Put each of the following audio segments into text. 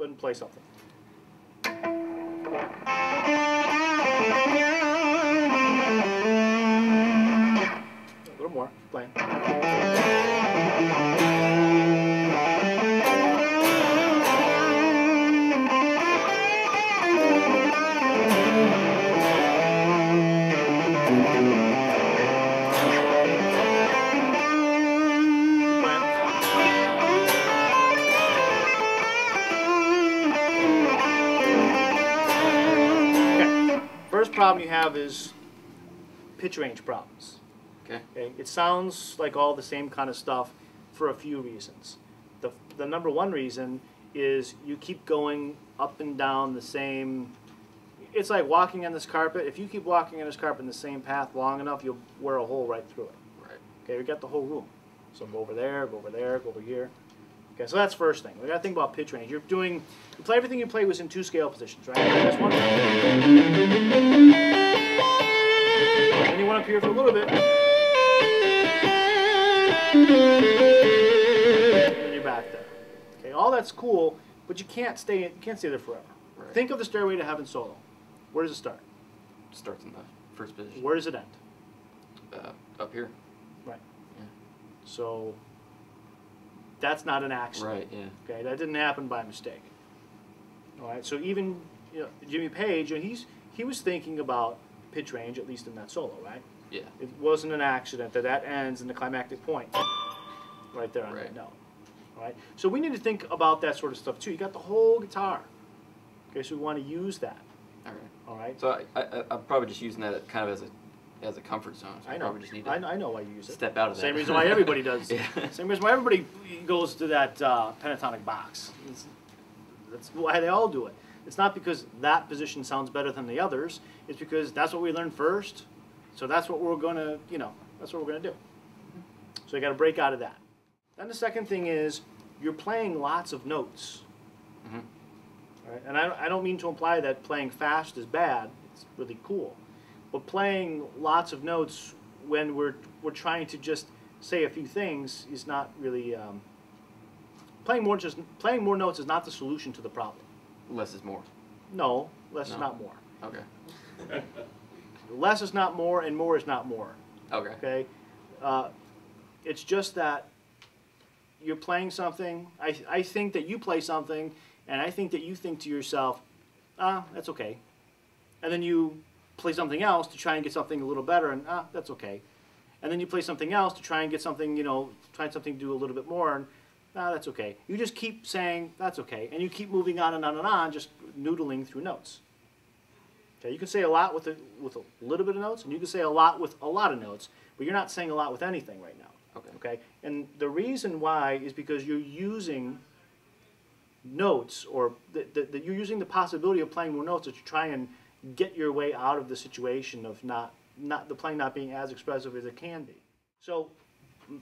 Go ahead and play something. A little more. Playing. First problem you have is pitch range problems. Okay. It sounds like all the same kind of stuff for a few reasons. The number one reason is you keep going up and down the same. It's like walking on this carpet. If you keep walking on this carpet in the same path long enough, you'll wear a hole right through it. Right. Okay, we got the whole room. So go over there, go over there, go over here. Okay, so that's first thing. We got to think about pitch range. You play everything you play was in 2 scale positions, right? That's one. Then you want up here for a little bit. And you're back there. Okay, all that's cool, but you can't stay there forever. Right. Think of the Stairway to Heaven solo. Where does it start? It starts in the first position. Where does it end? Up here. Right. Yeah. So that's not an accident. Right, yeah. Okay, that didn't happen by mistake. All right, so even Jimmy Page, he was thinking about pitch range, at least in that solo, right? Yeah. It wasn't an accident that ends in the climactic point, right there on that note. All right, so we need to think about that sort of stuff too. You got the whole guitar. Okay, so we want to use that. All right. All right. So I'm probably just using that kind of as a comfort zone. So I know. Probably just need to I know why you use it. step out of that. Same reason why everybody does. Yeah. Same reason why everybody goes to that pentatonic box. That's why they all do it. It's not because that position sounds better than the others. It's because that's what we learned first. So that's what we're gonna, that's what we're gonna do. So you got to break out of that. Then the second thing is you're playing lots of notes. Mm-hmm. Right? And I don't mean to imply that playing fast is bad. It's really cool. But playing lots of notes when we're trying to just say a few things is not really playing more notes is not the solution to the problem. Less is more. No, less is not more. Okay. Less is not more, and more is not more. Okay. Okay. It's just that you're playing something. I think that you play something, and I think that you think to yourself, that's okay. And then you play something else to try and get something a little better, and that's okay. And then you play something else to try and get something, try something to do a little bit more, and that's okay. You just keep saying that's okay, and you keep moving on and on and on, just noodling through notes. Okay, you can say a lot with a little bit of notes, and you can say a lot with a lot of notes, but you're not saying a lot with anything right now. Okay. Okay, and the reason why is because you're using notes, or you're using the possibility of playing more notes to try and get your way out of the situation of the playing not being as expressive as it can be. So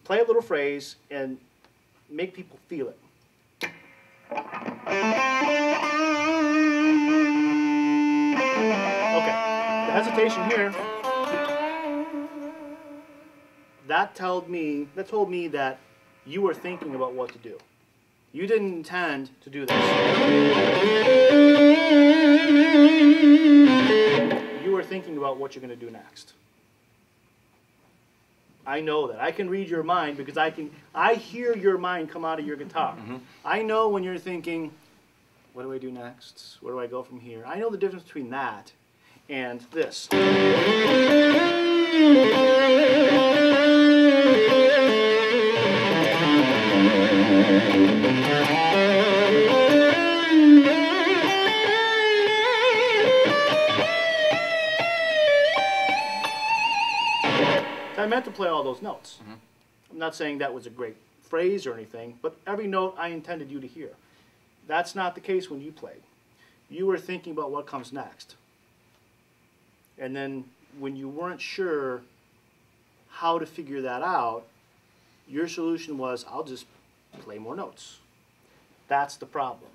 play a little phrase and make people feel it. Okay, the hesitation here, that told me that you were thinking about what to do. You didn't intend to do this. You were thinking about what you're going to do next. I know that. I can read your mind because I hear your mind come out of your guitar. Mm-hmm. I know when you're thinking, what do I do next? Where do I go from here? I know the difference between that and this. I meant to play all those notes. Mm-hmm. I'm not saying that was a great phrase or anything, but every note I intended you to hear. That's not the case when you played. You were thinking about what comes next. And then when you weren't sure how to figure that out, your solution was, I'll just play more notes. That's the problem.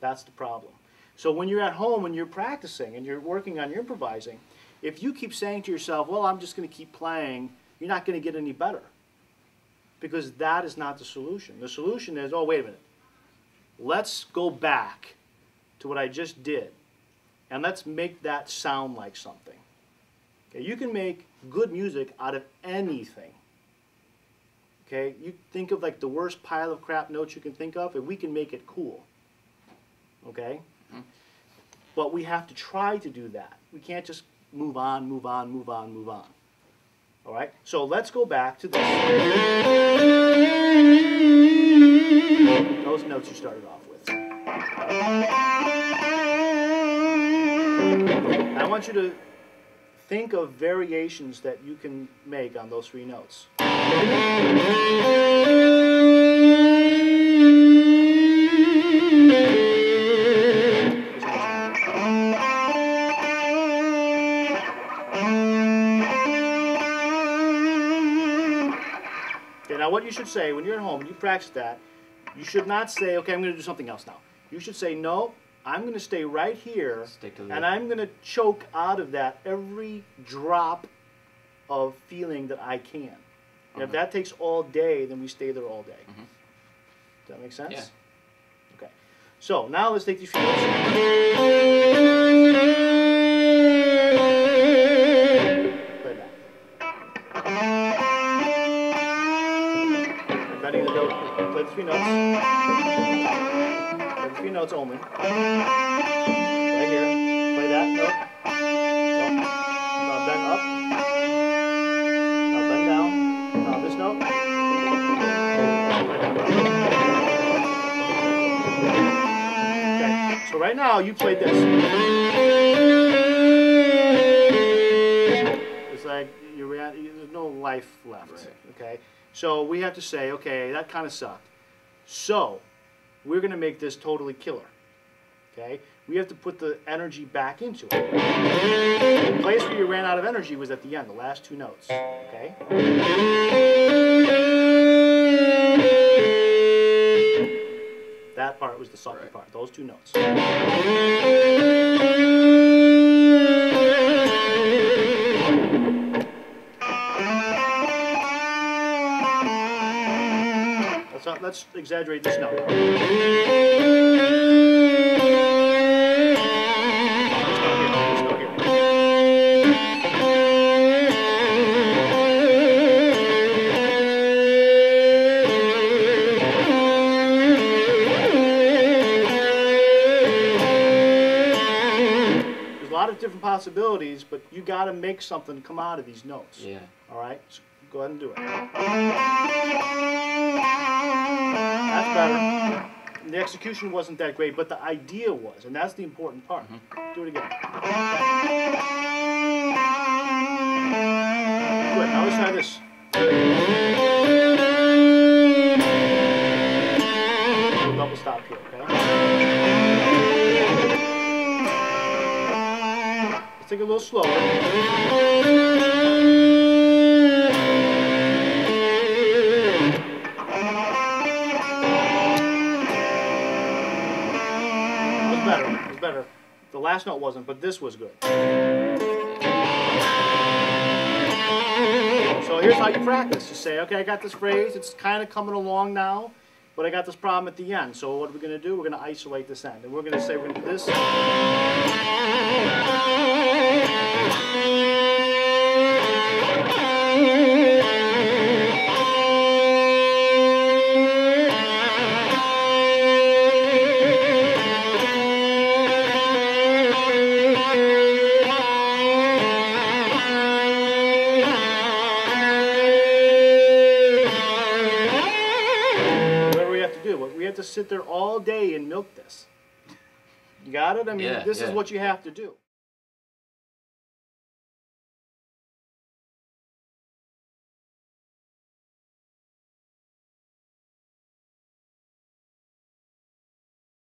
That's the problem. So when you're at home and you're practicing and you're working on your improvising, if you keep saying to yourself, well, I'm just going to keep playing, you're not going to get any better. Because that is not the solution. The solution is, oh, wait a minute. Let's go back to what I just did, and let's make that sound like something. Okay, you can make good music out of anything. Okay, you think of like the worst pile of crap notes you can think of, and we can make it cool. Okay? Mm-hmm. But we have to try to do that. We can't just move on, move on, move on, move on. All right? So let's go back to this. Those notes you started off with. I want you to think of variations that you can make on those three notes. Okay, now what you should say when you're at home, when you practice that, you should not say, okay, I'm going to do something else now. You should say, no, I'm going to stay right here, and I'm going to choke out of that every drop of feeling that I can. And if that takes all day, then we stay there all day. Does that make sense? Yeah. Okay. So now let's take these few notes. Play that. Bending the note. Play the three notes. Play the three notes only. Right here. Play that note. Now bend up. Now bend down. Now this note. Okay. So right now you played this. It's like there's no life left. Right. Okay. So we have to say, okay, that kind of sucked. So we're going to make this totally killer. Okay? We have to put the energy back into it. The place where you ran out of energy was at the end, the last two notes. Okay? That part was the sucky part, those two notes. Let's exaggerate this note. There's a lot of different possibilities, but you got to make something come out of these notes. Yeah. All right? So go ahead and do it. That's better. The execution wasn't that great, but the idea was, and that's the important part. Do it again. Good. Now let's try this. We'll double stop here, okay? Let's take it a little slower. Better. The last note wasn't, but this was good. So here's how you practice. You say, okay, I got this phrase. It's kind of coming along now, but I got this problem at the end. So what are we going to do? We're going to isolate this end. And we're going to say we're going to do this. We have to sit there all day and milk this. You got it? I mean, this is what you have to do.